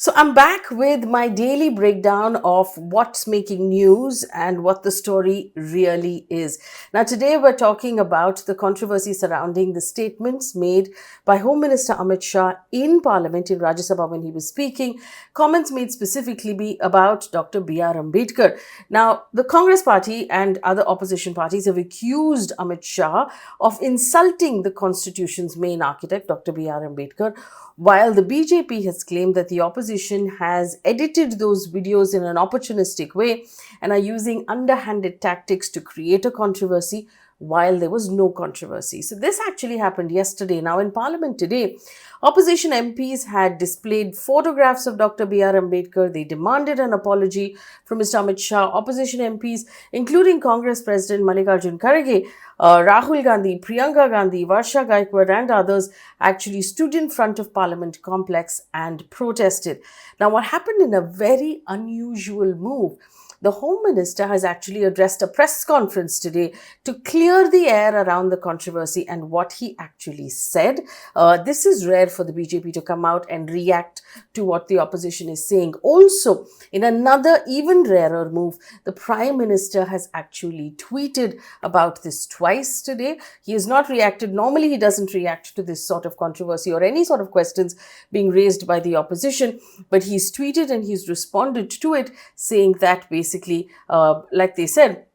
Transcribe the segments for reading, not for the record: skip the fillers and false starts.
So I'm back with my daily breakdown of what's making news and what the story really is. Now, today we're talking about the controversy surrounding the statements made by Home Minister Amit Shah in Parliament in Rajya Sabha when he was speaking. Comments made specifically be about Dr. B.R. Ambedkar. Now, the Congress party and other opposition parties have accused Amit Shah of insulting the Constitution's main architect, Dr. B.R. Ambedkar, while the BJP has claimed that the opposition has edited those videos in an opportunistic way and are using underhanded tactics to create a controversy while there was no controversy. So this actually happened yesterday. Now in Parliament today, opposition MPs had displayed photographs of Dr. B.R. Ambedkar. They demanded an apology from Mr. Amit Shah. Opposition MPs, including Congress President Mallikarjun Kharge, Rahul Gandhi, Priyanka Gandhi, Varsha Gaikwad and others actually stood in front of Parliament complex and protested. Now what happened in a very unusual move, the Home Minister has actually addressed a press conference today to clear the air around the controversy and what he actually said. This is rare for the BJP to come out and react to what the opposition is saying. Also, in another even rarer move, the Prime Minister has actually tweeted about this twice today. He has not reacted. Normally, he doesn't react to this sort of controversy or any sort of questions being raised by the opposition, but he's tweeted and he's responded to it, saying that basically, like they said,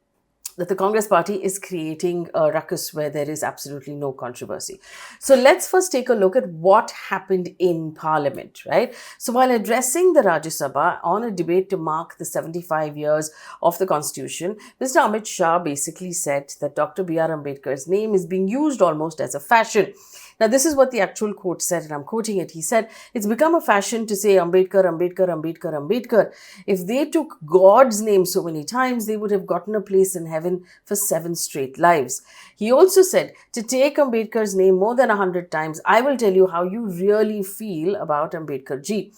that the Congress party is creating a ruckus where there is absolutely no controversy. So let's first take a look at what happened in Parliament, right? So while addressing the Rajya Sabha on a debate to mark the 75 years of the Constitution, Mr. Amit Shah basically said that Dr. B.R. Ambedkar's name is being used almost as a fashion. Now, this is what the actual quote said, and I'm quoting it. He said, "It's become a fashion to say Ambedkar, Ambedkar, Ambedkar, Ambedkar. If they took God's name so many times, they would have gotten a place in heaven for 7 straight lives." He also said, "To take Ambedkar's name more than 100 times, I will tell you how you really feel about Ambedkar ji."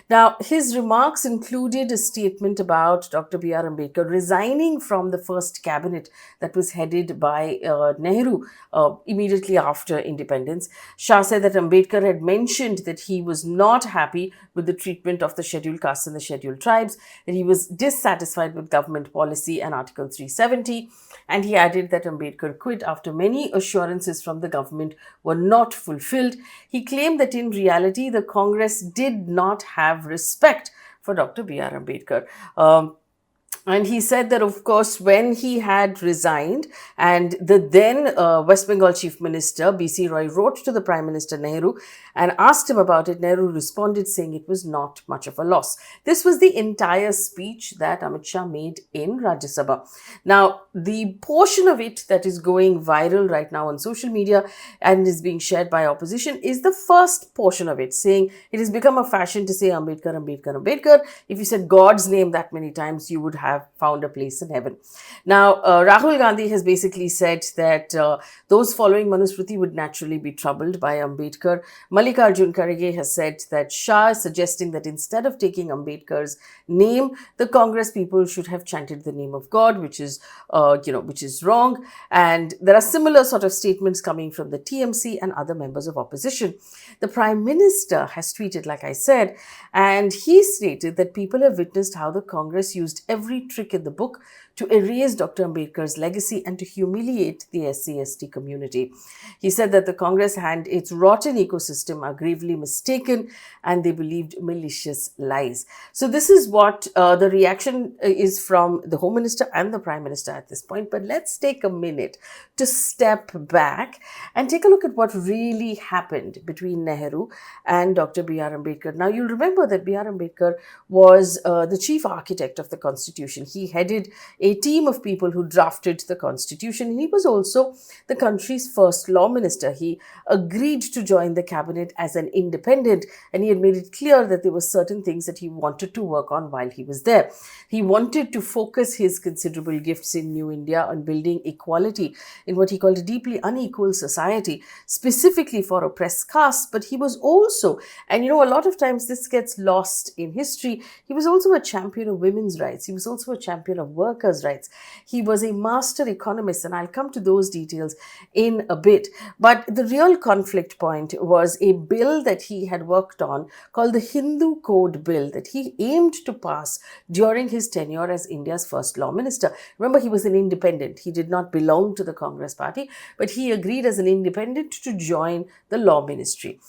Now, his remarks included a statement about Dr. B.R. Ambedkar resigning from the first cabinet that was headed by Nehru immediately after independence. Shah said that Ambedkar had mentioned that he was not happy with the treatment of the scheduled castes and the scheduled tribes, that he was dissatisfied with government policy and Article 370, and he added that Ambedkar quit after many assurances from the government were not fulfilled. He claimed that in reality, the Congress did not have respect for Dr. B.R. Ambedkar. And he said that, of course, when he had resigned and the then West Bengal Chief Minister, B.C. Roy, wrote to the Prime Minister Nehru and asked him about it, Nehru responded saying it was not much of a loss. This was the entire speech that Amit Shah made in Rajya Sabha. Now, the portion of it that is going viral right now on social media and is being shared by opposition is the first portion of it, saying it has become a fashion to say Ambedkar, Ambedkar, Ambedkar. If you said God's name that many times, you would have found a place in heaven. Now, Rahul Gandhi has basically said that those following Manusmriti would naturally be troubled by Ambedkar. Mallikarjun Kharge has said that Shah is suggesting that instead of taking Ambedkar's name, the Congress people should have chanted the name of God, which is wrong. And there are similar sort of statements coming from the TMC and other members of opposition. The Prime Minister has tweeted, like I said, and he stated that people have witnessed how the Congress used every trick in the book to erase Dr. Ambedkar's legacy and to humiliate the SC/ST community. He said that the Congress and its rotten ecosystem are gravely mistaken and they believed malicious lies. So this is what the reaction is from the Home Minister and the Prime Minister at this point. But let's take a minute to step back and take a look at what really happened between Nehru and Dr. B.R. Ambedkar. Now, you'll remember that B.R. Ambedkar was the chief architect of the Constitution. He headed a team of people who drafted the Constitution, and he was also the country's first law minister. He agreed to join the cabinet as an independent, and he had made it clear that there were certain things that he wanted to work on while he was there. He wanted to focus his considerable gifts in New India on building equality in what he called a deeply unequal society, specifically for oppressed castes. But he was also, and a lot of times this gets lost in history, he was also a champion of women's rights. He was also a champion of workers' workers' rights. He was a master economist, and I'll come to those details in a bit. But the real conflict point was a bill that he had worked on called the Hindu Code Bill that he aimed to pass during his tenure as India's first law minister. Remember, he was an independent. He did not belong to the Congress party, but he agreed as an independent to join the law ministry,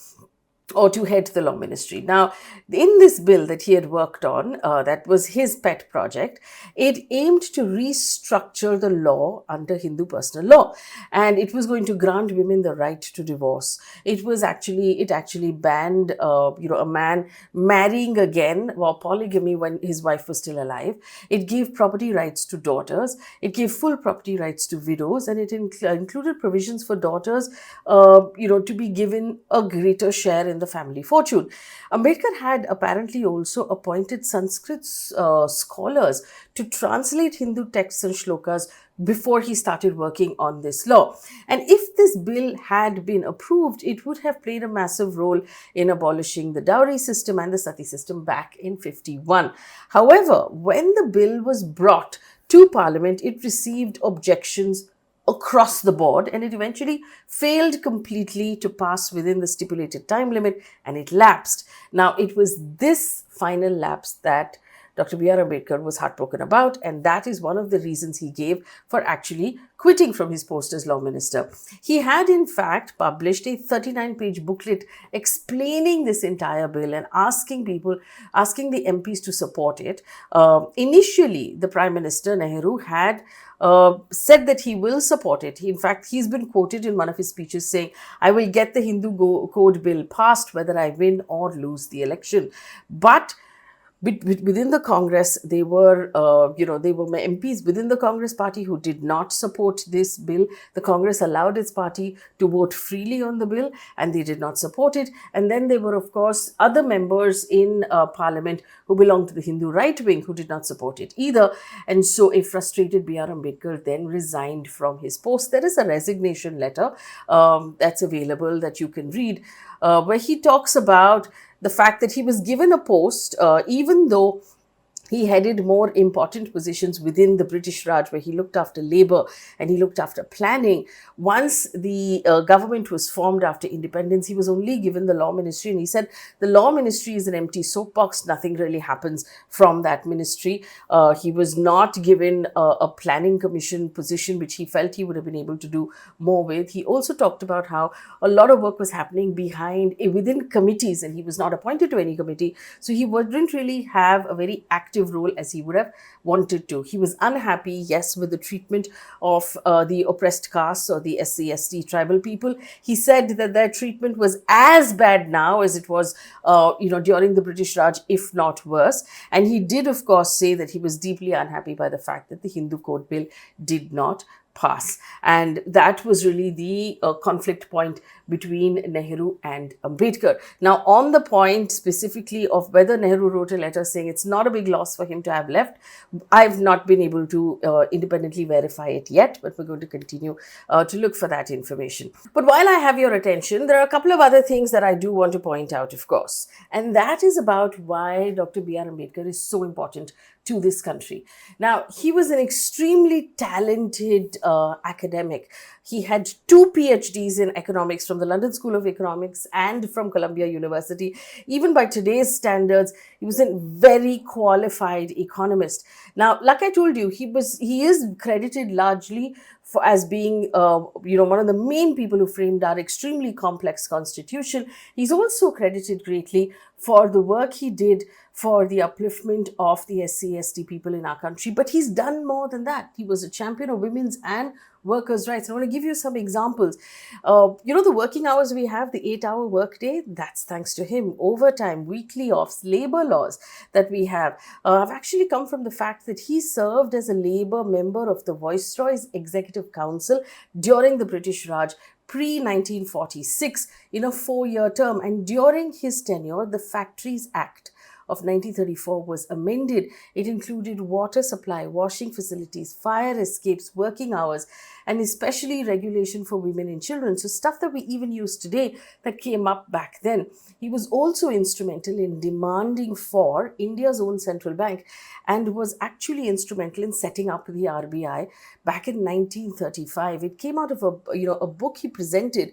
or to head the law ministry. Now, in this bill that he had worked on, that was his pet project, it aimed to restructure the law under Hindu personal law, and it was going to grant women the right to divorce. It actually banned, a man marrying again, or polygamy when his wife was still alive. It gave property rights to daughters. It gave full property rights to widows, and it included provisions for daughters, to be given a greater share in the family fortune. Ambedkar had apparently also appointed Sanskrit scholars to translate Hindu texts and shlokas before he started working on this law. And if this bill had been approved, it would have played a massive role in abolishing the dowry system and the sati system back in 51. However, when the bill was brought to Parliament, it received objections across the board, and it eventually failed completely to pass within the stipulated time limit, and it lapsed. Now, it was this final lapse that Dr. B.R. Ambedkar was heartbroken about, and that is one of the reasons he gave for actually quitting from his post as law minister. He had, in fact, published a 39-page booklet explaining this entire bill and asking the MPs to support it. Initially, the Prime Minister, Nehru, had said that he will support it. In fact, he's been quoted in one of his speeches saying, "I will get the Hindu Code Bill passed whether I win or lose the election." But within the Congress, they were MPs within the Congress party who did not support this bill. The Congress allowed its party to vote freely on the bill, and they did not support it. And then there were, of course, other members in Parliament who belonged to the Hindu right wing who did not support it either. And so a frustrated B.R. Ambedkar then resigned from his post. There is a resignation letter that's available that you can read, where he talks about the fact that he was given a post, even though he headed more important positions within the British Raj, where he looked after labour and he looked after planning. Once the government was formed after independence, he was only given the law ministry, and he said the law ministry is an empty soapbox. Nothing really happens from that ministry. He was not given a planning commission position, which he felt he would have been able to do more with. He also talked about how a lot of work was happening within committees, and he was not appointed to any committee, so he wouldn't really have a very active role as he would have wanted to. He was unhappy, yes, with the treatment of the oppressed castes or the SC/ST tribal people. He said that their treatment was as bad now as it was, during the British Raj, if not worse. And he did, of course, say that he was deeply unhappy by the fact that the Hindu Code Bill did not pass. And that was really the conflict point between Nehru and Ambedkar. Now, on the point specifically of whether Nehru wrote a letter saying it's not a big loss for him to have left, I've not been able to independently verify it yet, but we're going to continue to look for that information. But while I have your attention, there are a couple of other things that I do want to point out, of course, and that is about why Dr. B.R. Ambedkar is so important to this country. Now, he was an extremely talented academic. He had 2 PhDs in economics from the London School of Economics and from Columbia University. Even by today's standards, he was a very qualified economist. Now, like I told you, he is credited largely as being one of the main people who framed our extremely complex constitution. He's also credited greatly for the work he did for the upliftment of the SC/ST people in our country. But he's done more than that. He was a champion of women's and workers' rights. I want to give you some examples. The working hours we have, the 8-hour workday, that's thanks to him. Overtime, weekly offs, labor laws that we have have actually come from the fact that he served as a labor member of the Viceroy's Executive Council during the British Raj pre-1946 in a 4-year term. And during his tenure, the Factories Act of 1934 was amended. It included water supply, washing facilities, fire escapes, working hours, and especially regulation for women and children. So stuff that we even use today that came up back then. He was also instrumental in demanding for India's own central bank and was actually instrumental in setting up the RBI back in 1935. It came out of a book he presented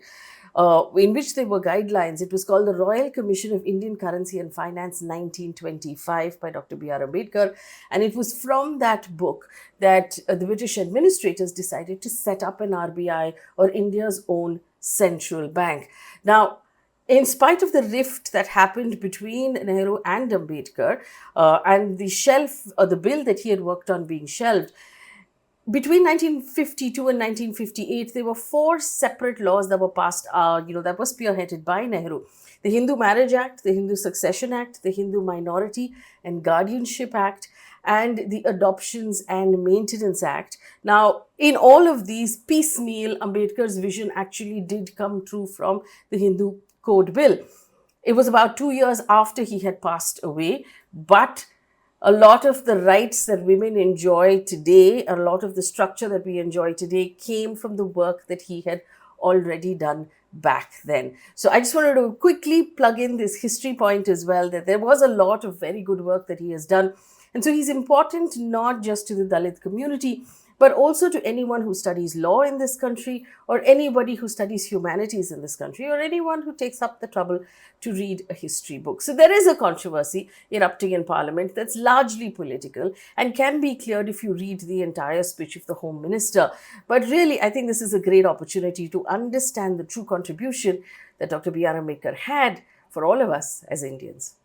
in which there were guidelines. It was called the Royal Commission of Indian Currency and Finance 1925 by Dr. B.R. Ambedkar. And it was from that book that the British administrators decided to set up an RBI, or India's own central bank. Now, in spite of the rift that happened between Nehru and Ambedkar and the bill that he had worked on being shelved, between 1952 and 1958, there were four separate laws that were passed, that were spearheaded by Nehru. The Hindu Marriage Act, the Hindu Succession Act, the Hindu Minority and Guardianship Act, and the Adoptions and Maintenance Act. Now, in all of these, piecemeal, Ambedkar's vision actually did come true from the Hindu Code Bill. It was about 2 years after he had passed away, but a lot of the rights that women enjoy today, a lot of the structure that we enjoy today came from the work that he had already done back then. So I just wanted to quickly plug in this history point as well, that there was a lot of very good work that he has done. And so he's important not just to the Dalit community, but also to anyone who studies law in this country, or anybody who studies humanities in this country, or anyone who takes up the trouble to read a history book. So there is a controversy erupting in Parliament that's largely political and can be cleared if you read the entire speech of the Home Minister. But really, I think this is a great opportunity to understand the true contribution that Dr. B.R. Ambedkar had for all of us as Indians.